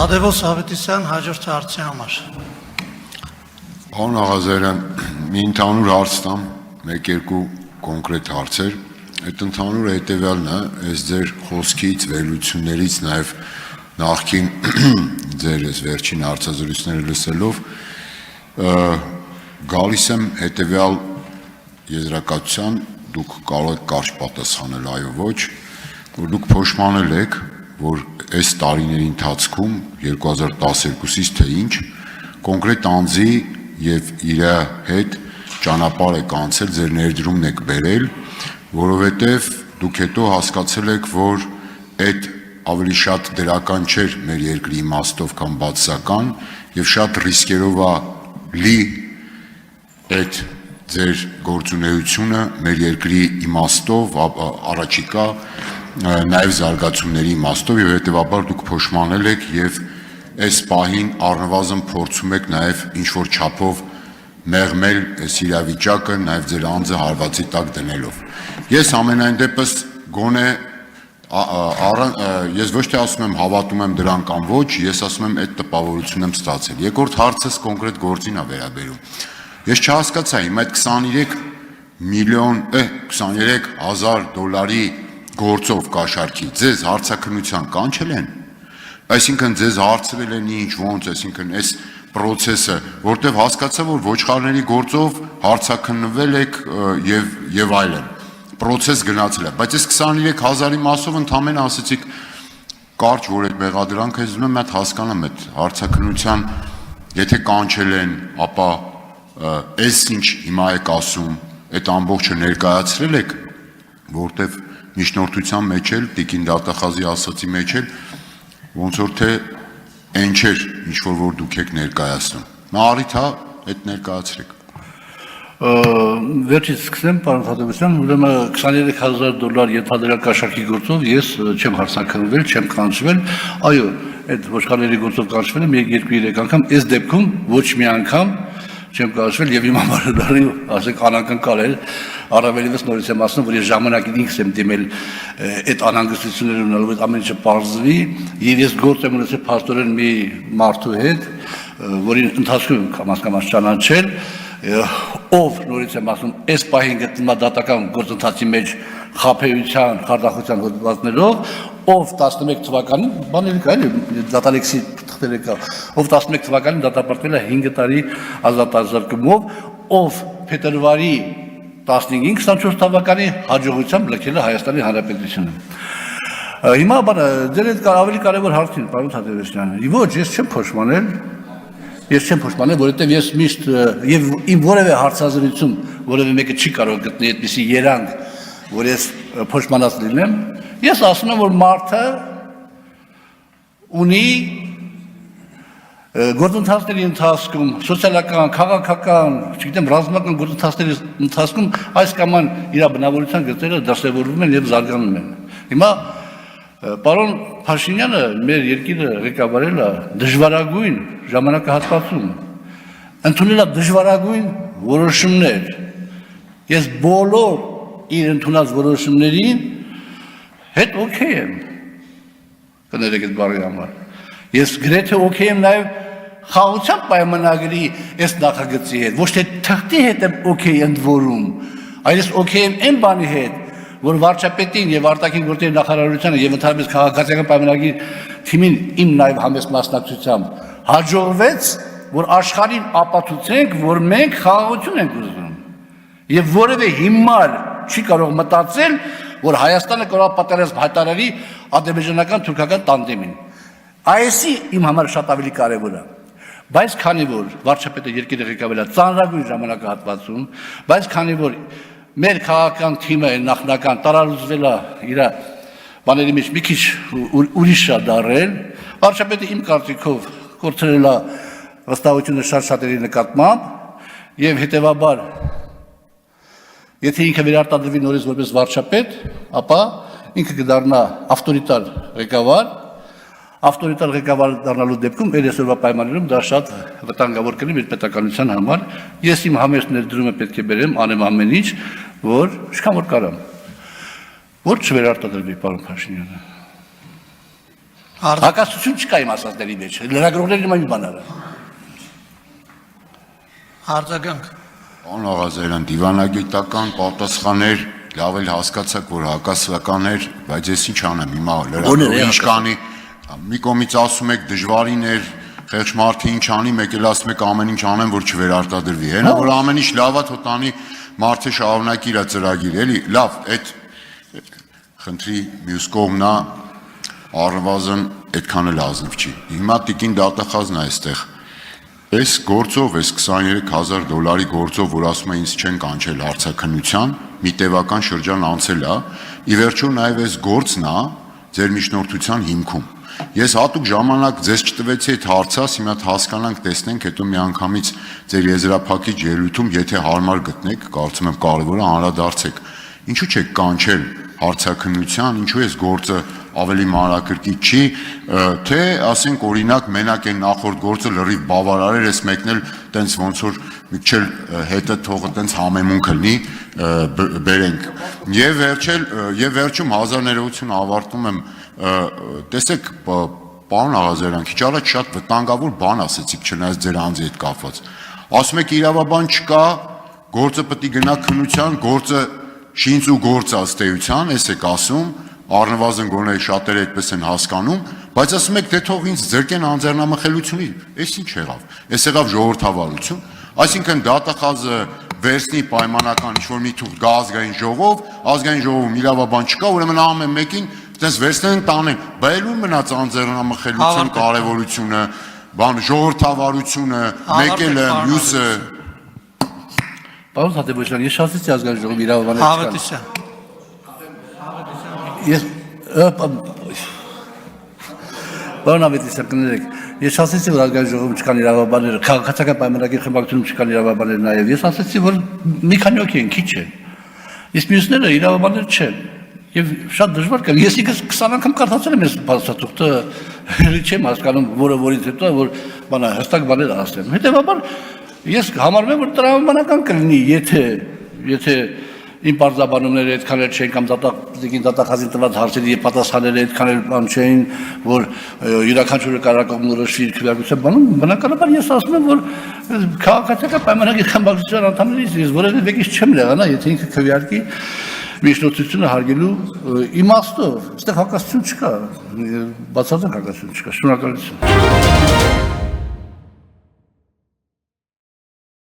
Ադևոս Ավետիսյան հաջորդ հարցի համար։ Պարոն Աղազարյան, մի ընդհանուր հարց տամ, մեկ-երկու կոնկրետ հարցեր։ Այդ ընդհանուրը հետևյալն է, այս ձեր խոսքից, վերլուծություններից, նաև նախքին ձեր այս վերջին հարցազրույցները լսելով գալիս եմ հետևյալ եզրակացության, դուք կարող եք կարճ պատասխանել այո ոչ, որ դուք փոշմանել եք, որ այս տարիների ընթացքում 2012-ից թե ինչ կոնկրետ անձի եւ իր հետ ճանապարհ եք անցել, ձեր ներդրումն եք բերել, որովհետեւ դուք հետո հասկացել եք, որ այդ ավելի շատ դրական չէր մեր երկրի իմաստով կամ բացասական եւ շատ ռիսկերով է լի այդ ձեր գործունեությունը մեր երկրի իմաստով առաջիկա նաև զարգացումների իմաստով եւ հետեւաբար դուք փոշմանել եք եւ այս պահին առնվազն փորձում եք նաև ինչ որ չափով մեղմել այս իրավիճակը նաև ձեր անձը հարվածի տակ դնելով։ Ես ամենայն դեպս գոնե ես ոչ թե ասում եմ հավատում եմ դրան կամ ոչ, ես ասում եմ այդ տպավորությունն եմ ստացել։ Երկրորդ հարցս կոնկրետ գործին է վերաբերում։ Ես չհասկացա հիմա այդ 23 միլիոն 23,000 դոլարի գործով կաշառքի ձեզ հարցաքննության կանչել են, այսինքն ձեզ հարցրել են ինչ ոնց, այսինքն այս process-ը, որտեղ հասկացա, որ ոչխարների գործով հարցաքննվել եք եւ այլն, process գնացել է, բայց այս 23,000-ի մասով ընդամենը ասեցիք կարճ, որ այդ մեղադրանքը ես ուզում եմ այդ հասկանամ այդ հարցաքննության, եթե կանչել են, ապա այս ինչ հիմա եք ասում, այդ ամբողջը ներկայացրել եք, որտեղ միջնորդության մեջ էլ, Տիկին Դատախազի ասացի մեջ էլ, ոնց որ թե այն չէր, ինչ որ դուք եք ներկայացնում։ Նա առիթ է, այդ ներկայացրեք։ Վերջից սկսեմ, պարոն Թադևոսյան, ուրեմն 23,000 ենթադրյալ կաշառքի գործով ես չեմ հարցաքննվել, չեմ կանչվել, այո, այդ ոչխարների գործով կանչվել եմ 2-3 անգամ, այս դեպքում ոչ մի անգամ չեմ կանչվել եւ իմ համարդարի, ասենք անակնկալ էր, առավելևս նորից եմ ասում, որ ես ժամանակին ինքս եմ դիմել այդ անհանգստությունները ունենալով այդ ամեն ինչը պարզվի եւ ես գործ եմ ունեցել փաստորեն մի մարդու հետ, որին ընթացքում կամաց ճանաչել, ով նորից եմ ասում, այս պահին գտնվում է դատական գործընթացի մեջ խաբեության, խարդախության հոդվածներով, ով 11 թվականին, բաների կա էլի, դատալեքսի թղթերը կա, ով 11 թվականին դատապարտվել է 5 տարի ազատազրկումով, ով փետրվարի 15-24 թվականի հաջողությամբ լքել է Հայաստանի Հանրապետությունը։ Հիմա բանը, ձեր հետ ավելի կարևոր հարցին, պարոն Թադևոսյան, ոչ, ես չեմ փոշմանել, որովհետև ես միշտ եւ իմ որևէ հարցազրույցում որևէ մեկը չի կարող գտնել այդպիսի երանգ, որ ես փոշմանած լինեմ, ես ասում եմ, որ մարդը ունի գործընթացների ընթացքում, սոցիալական, քաղաքական, չգիտեմ, ռազմական գործընթացների ընթացքում այս կամ այն իր բնավորության գծերը դրսևորվում են եւ զարգանում են։ Հիմա պարոն Փաշինյանը մեր երկիրը ղեկավարել է դժվարագույն ժամանակահատվածում, ընդունել է դժվարագույն որոշումներ։ Ես բոլոր իր ընդունած որոշումներին հետ օքեյ եմ, կներեք այդ բառի համար։ Ես գրեթե օքեյ եմ նաև խաղաղության պայմանագրի այս նախագծի հետ, ոչ թե թղթի հետ եմ օքեյ ընդորում, այլ ես օքեյ եմ այն բանի հետ, որ վարչապետին եւ արտաքին գործերի նախարարությանը եւ ընդհանրապես քաղաքացիական պայմանագրի թիմին իմ նաև համեստ մասնակցությամբ հաջողվեց, որ աշխարհին ապացուցենք, որ մենք խաղաղություն ենք ուզում եւ որևէ հիմար չի կարող մտածել, որ Հայաստանը կարող է պատերազմ հայտարարի ադրբեջանական թուրքական տանդեմին։ Այսի իմ համար շատ ավելի կարևոր է։ Բայց քանի որ վարչապետը երկիրը ղեկավարել է ծանրագույն ժամանակահատվածում, բայց քանի որ մեր քաղաքական թիմը նախնական տարածվել է իր բաների մեջ մի քիչ ուրիշ է դարել, վարչապետը իմ կարծիքով կորցրել է վստահությունը շատ-շատերի նկատմամբ եւ հետեւաբար եթե ինքը վերարտադրվի նորից որպես վարչապետ, ապա ինքը կդառնա ավտորիտար ղեկավար դառնալու դեպքում այս օրվա պայմաններում դա շատ վտանգավոր կլինի մեր պետականության համար։ Ես իմ համեստ ներդրումը պետք է բերեմ, անեմ ամեն ինչ, որ ինչքան որ կարամ, որ չվերարտադրվի պարոն Փաշինյանը։ Հակասություն չկա իմ ասածների մեջ, լրագրողների նման բաները։ Արձագանք։ Պարոն Աղազարյան, դիվանագիտական պատասխաններ լավ էլ հասկացաք, որ հակասական էր, բայց ես ինչ անեմ հիմա լրագրողի ինչ կանի, մի կողմից ասում եք դժվարին էր, խեղճ մարդը ինչ անի, մեկ էլ ասում եք ամեն ինչ անեմ, որ չվերարտադրվի։ Հենա որ ամեն ինչ լավա թո տանի մարդը շարունակի իր ծրագիրը, էլի, լավ, այդ խնդրի մյուս կողմն է, առնվազն այդքան էլ ազնիվ չի։ Հիմա տիկին դատախազն է այստեղ։ Այս գործով, այս $23,000 գործով, որ ասում է ինձ չեն կանչել հարցաքննության, մի տևական շրջան անցել է, ի վերջո նաև այս գործն է ձեր միջնորդության հիմքում։ Ես հատուկ ժամանակ ձեզ չտվեցի այդ հարցը, հիմա հասկանանք, տեսնենք, հետո միանգամից ձեր եզրափակիչ ելույթում, եթե հարմար գտնեք, կարծում եմ կարևոր է անդրադարձեք։ Ինչու՞ չեք կանչել հարցաքննության, ինչու այս գործը ավելի մանրակրկիտ չի, թե ասենք օրինակ մենակ այն նախորդ գործը լրիվ բավարար էր, այս մեկն էլ տենց ոնց որ մի քիչ հետը թողը տենց համեմունք լինի, բերենք։ Եվ վերջում հազար ներողություն ավարտում եմ, տեսեք, պարոն Աղազարյան, քիչ առաջ շատ վտանգավոր բան ասեցիք, չնայած ձեր անձի հետ կապված։ Ասում եք իրավաբան չկա, գործը պետք է գնա քննության, գործը շինծ ու գործ ըստ էության, էս եք ասում, առնվազն գոնե շատերը այդպես են հասկանում, բայց ասում եք թե թող ինձ ձերկեն անձեռնամխելությունի, այս ինչ եղավ, այս եղավ ժողովրդավարություն, այսինքն դատախազը վերցնի պայմանական ինչ-որ մի թուղթ գա ազգային ժողովում իրավաբան չկա, ուրեմն ամեն մեկին այդպես վերցնեն տանեն, բա էլ ու մնաց անձեռնամխելության կարևորությունը, բան ժողովրդավարությունը, մեկելը, մյուսը։ Պարոն Թադևոսյան, ես շատից ազգային ժողովի իրավաբաններ Հավատիսյան։ Պարոն Ավետիսյան, կներեք, ես ասեցի, որ ազգային ժողովում չկան իրավաբաններ, քաղաքացիական պայմանագիր խմբակցությունում չկան իրավաբաններ նաև, ես ասեցի, որ մի քանի հոգի են, քիչ են, իսկ մյուսները իրավաբաններ չեն, եւ շատ դժվար կա, ես ինքս 20 անգամ կարդացել եմ այս բացատրուկը, չեմ հասկանում, որից հետո որ բանա հստակ բաներ ասեմ, հետեւաբար ես համարում եմ, որ տրամաբանական կլինի, եթե իմ պարզաբանումները այդքան էլ չէին կամ դատախազին տված հարցերի եւ պատասխանները այդքան էլ բան չէին, որ յուրաքանչյուրը կարակողմ որոշի իր քվեարկության բանում, բնականաբար ես ասում եմ, որ քաղաքացիական պայմանագիր խմբակցության անդամներից ես որևէ մեկից չեմ լեղանա, եթե ինքը քվեարկի միջնորդությունը հարգելու իմաստով, այստեղ հակասություն չկա, բացարձակ հակասություն չկա, շնորհակալություն։